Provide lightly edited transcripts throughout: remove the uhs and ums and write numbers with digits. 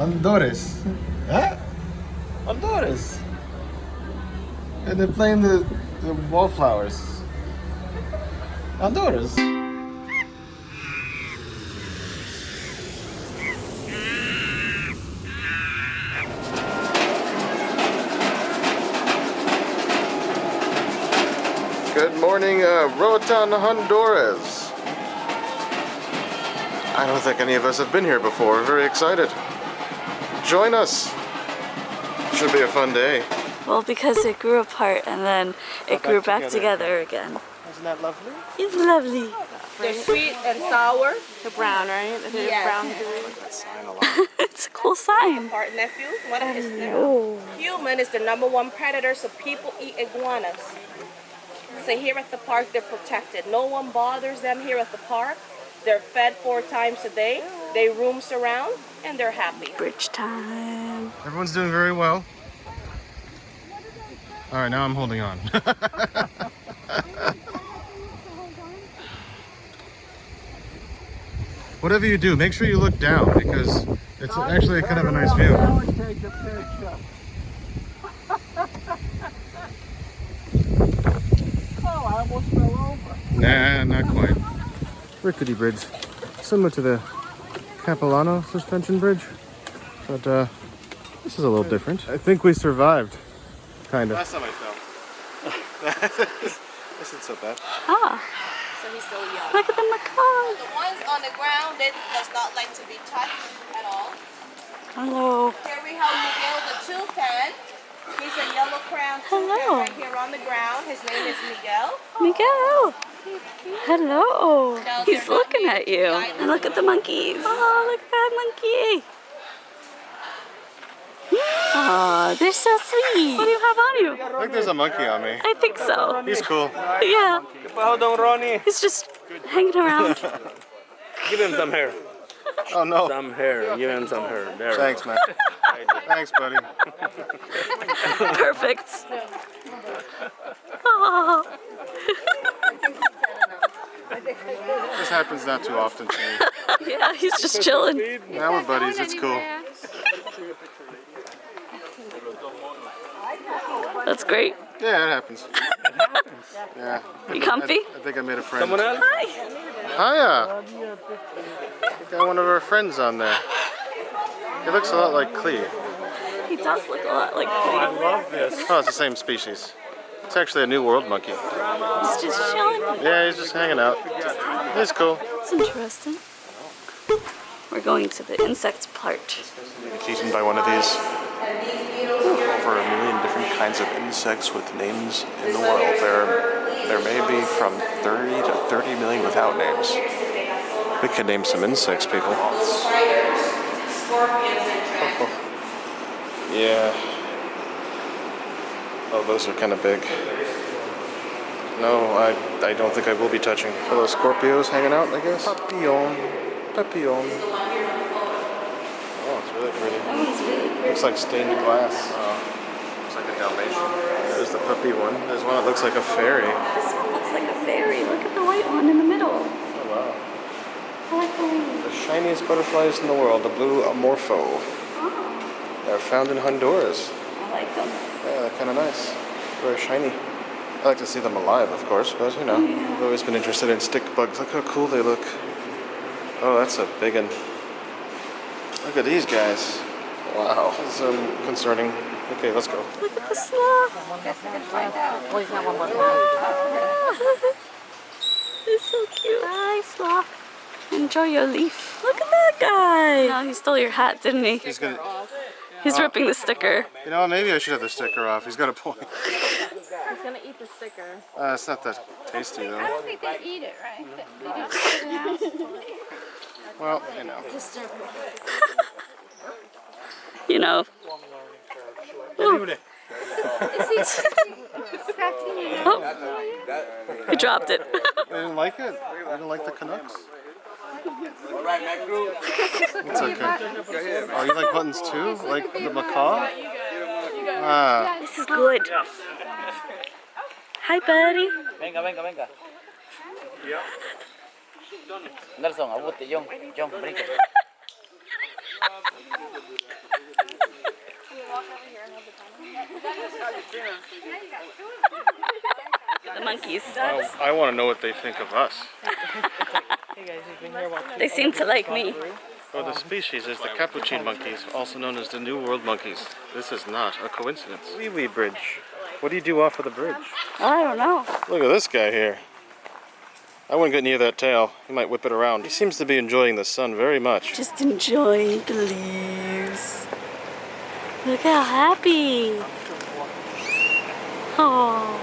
Honduras. Huh? Honduras. And they're playing the wallflowers. Honduras. Good morning, Roatan, Honduras. I don't think any of us have been here before. We're very excited. Join us. Should be a fun day. Well, because it grew apart and then it grew back together again. Isn't that lovely? It's lovely. They're sweet and sour. The brown, right? Yes. Brown. That sign a lot. It's a cool sign. Part nephew. What is Oh. Human is the #1 predator, so people eat iguanas. So here at the park, they're protected. No one bothers them here at the park. They're fed 4 times a day. They roam around, and they're happy. Bridge time. Everyone's doing very well. All right, now I'm holding on. Whatever you do, make sure you look down because it's actually kind of a nice view. Oh, I almost fell over. Nah, not quite. Rickety bridge, similar to the Capilano suspension bridge, but this is a little different. I think we survived, kind of. Last time I fell. This isn't so bad. Ah, So he's still young. look at the macaws. The ones on the ground, it does not like to be touched at all. Hello. Here we have Miguel the toucan. He's a yellow crowned toucan Hello. right here on the ground. His name is Miguel. Miguel. Hello. Now He's they're not looking being at you. guided. And look at the monkeys. Oh, look at that monkey. Oh, they're so sweet. What do you have on you? I think there's a monkey on me. I think so. He's cool. Yeah. Hold on, Ronnie. He's just hanging around. Give him some hair. Oh no. Some hair. Give him some hair. There. Thanks, man. Thanks, buddy. Perfect. Oh. This happens not too often to me. Yeah, he's just chilling. Now we're buddies. It's cool. That's great. Yeah, it happens. Yeah. You comfy? I think I made a friend. Someone else? Hi. Hiya. Got one of our friends on there. He looks a lot like Clee. He does look a lot like I me. love this. Oh, it's the same species. It's actually a New World monkey. He's just chilling. Yeah, he's just hanging out. He's cool. It's interesting. We're going to the insect part. Get eaten by one of these. Over 1 million different kinds of insects with names in the world. There may be from 30 to 30 million without names. We can name some insects, people. Yeah. Oh, those are kind of big. No, I don't think I will be touching. Hello, Scorpios hanging out, I guess? Papillon. Papillon. Oh, it's really pretty. Looks like stained glass. Looks like a Dalmatian. There's the puppy one. There's one that looks like a fairy. This one looks like a fairy. Look at the white one in the middle. Oh, wow. I like the wings. The shiniest butterflies in the world, the blue amorpho. Oh, They're found in Honduras. I like them. Yeah, they're kind of nice. Very shiny. I like to see them alive, of course, but you know, I've always been interested in stick bugs. Look how cool they look. Oh, that's a big one. Look at these guys. Wow. This is concerning. Okay, let's go. Look at the sloth. It's so cute. Hi, sloth. Enjoy your leaf. Look at that guy. No, he stole your hat, didn't he? He's gonna. He's ripping the sticker. You know, maybe I should have the sticker off. He's got a point. He's gonna eat the sticker. It's not that tasty though. I don't think they eat it, right? They just sit it out. Well, you know. You know. Oh, he dropped it. I didn't like it. I didn't like the Canucks. It's okay. Oh, you like buttons too? Like the macaw? Ah. This is good. Hi, buddy. Venga, venga, venga. Nelson, abuti, John, brinca. The monkeys. I want to know what they think of us. They seem to like me. Well, the species is the capuchin monkeys, also known as the New World monkeys. This is not a coincidence. Wee bridge. What do you do off of the bridge? I don't know. Look at this guy here. I wouldn't get near that tail. He might whip it around. He seems to be enjoying the sun very much. Just enjoying the leaves. Look how happy. Oh.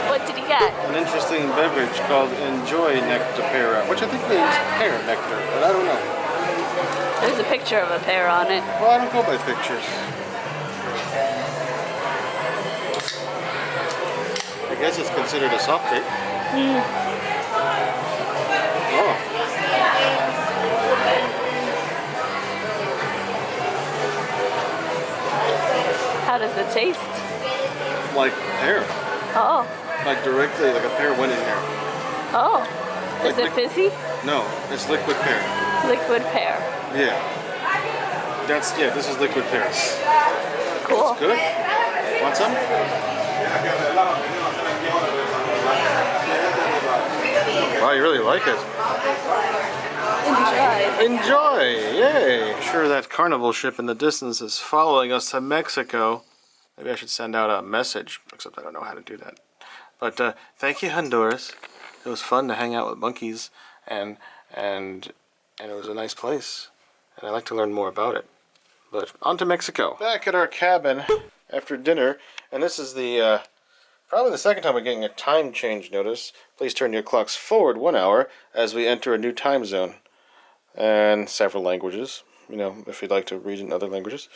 What did he get? An interesting beverage called Enjoy Nectapera, which I think means pear nectar, but I don't know. There's a picture of a pear on it. Well, I don't go by pictures. I guess it's considered a soft drink. Oh. How does it taste? Like pear. Oh. Like directly, like a pear went in here. Oh. Is Like it fizzy? No, it's liquid pear. Liquid pear. Yeah. This is liquid pear. Cool. Good? Want some? Wow, you really like it. Enjoy! Yay! I'm sure that carnival ship in the distance is following us to Mexico. Maybe I should send out a message, except I don't know how to do that. But thank you, Honduras. It was fun to hang out with monkeys, and it was a nice place. And I'd like to learn more about it. But on to Mexico. Back at our cabin after dinner, and this is the probably the second time we're getting a time change notice. Please turn your clocks forward 1 hour as we enter a new time zone. And several languages, if you'd like to read in other languages.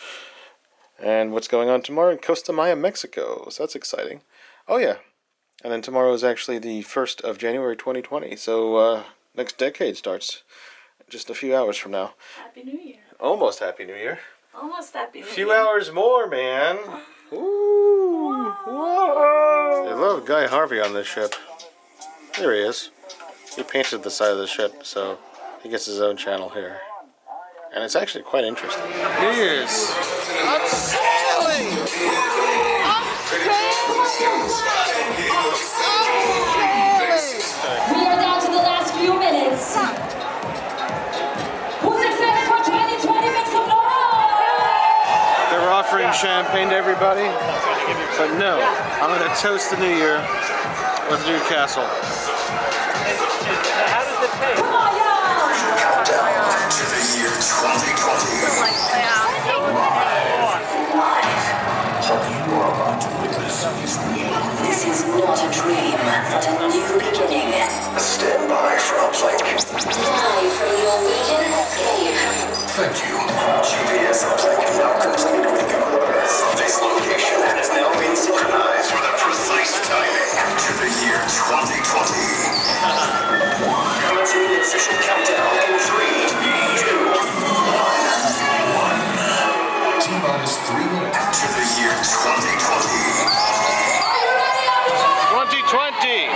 And what's going on tomorrow in Costa Maya, Mexico. So that's exciting. Oh yeah. And then tomorrow is actually the 1st of January 2020. So next decade starts just a few hours from now. Happy New Year. Almost Happy New Year. Almost Happy New Year. A few hours more, man. Ooh. Whoa. They love Guy Harvey on this ship. There he is. He painted the side of the ship, so he gets his own channel here. And it's actually quite interesting. He is. I'm sailing! We are down to the last few minutes. Who's excited for 2020? Make some noise! They're offering champagne to everybody, but no, I'm going to toast the new year with Newcastle. How does it taste? Come on, y'all! Countdown to the year 2020. What you are about to witness is real. This is not a dream, but a new beginning. Stand by for a blink. Live from your weekend escape. Thank you. GPS uplink now complete with Google Earth. This location has now been synchronized for the precise timing to the year 2020. Commencing the official countdown in 3, 2, 1. T-minus 3 minutes to the year 2020. 2020!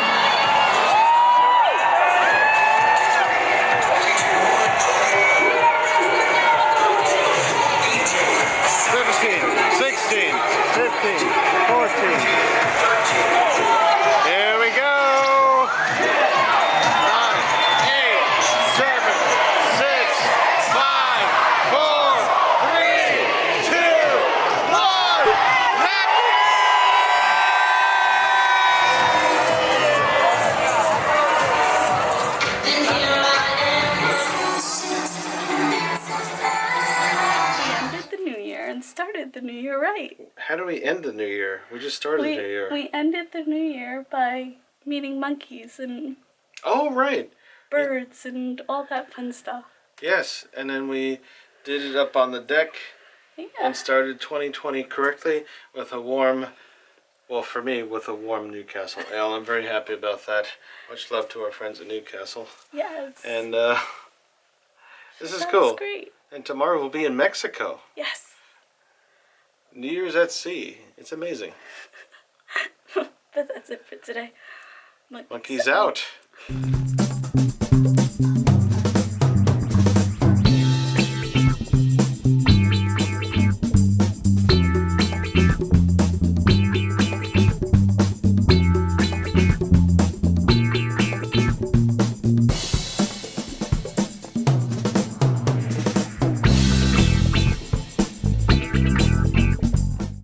Here we go! 9, 8, 7, 6, 5, 4, 3, 2, 1. Ended the new year and started the new year right. How do we end the new year? We just started the new year. We ended the new year by meeting monkeys and Oh, right. birds and all that fun stuff. Yes, and then we did it up on the deck Yeah. and started 2020 correctly with a warm, well, for me, with a warm Newcastle ale. I'm very happy about that. Much love to our friends at Newcastle. Yes. And this is That's cool. great. And tomorrow we'll be in Mexico. Yes. New Year's at sea. It's amazing. But that's it for today. Monkeys out.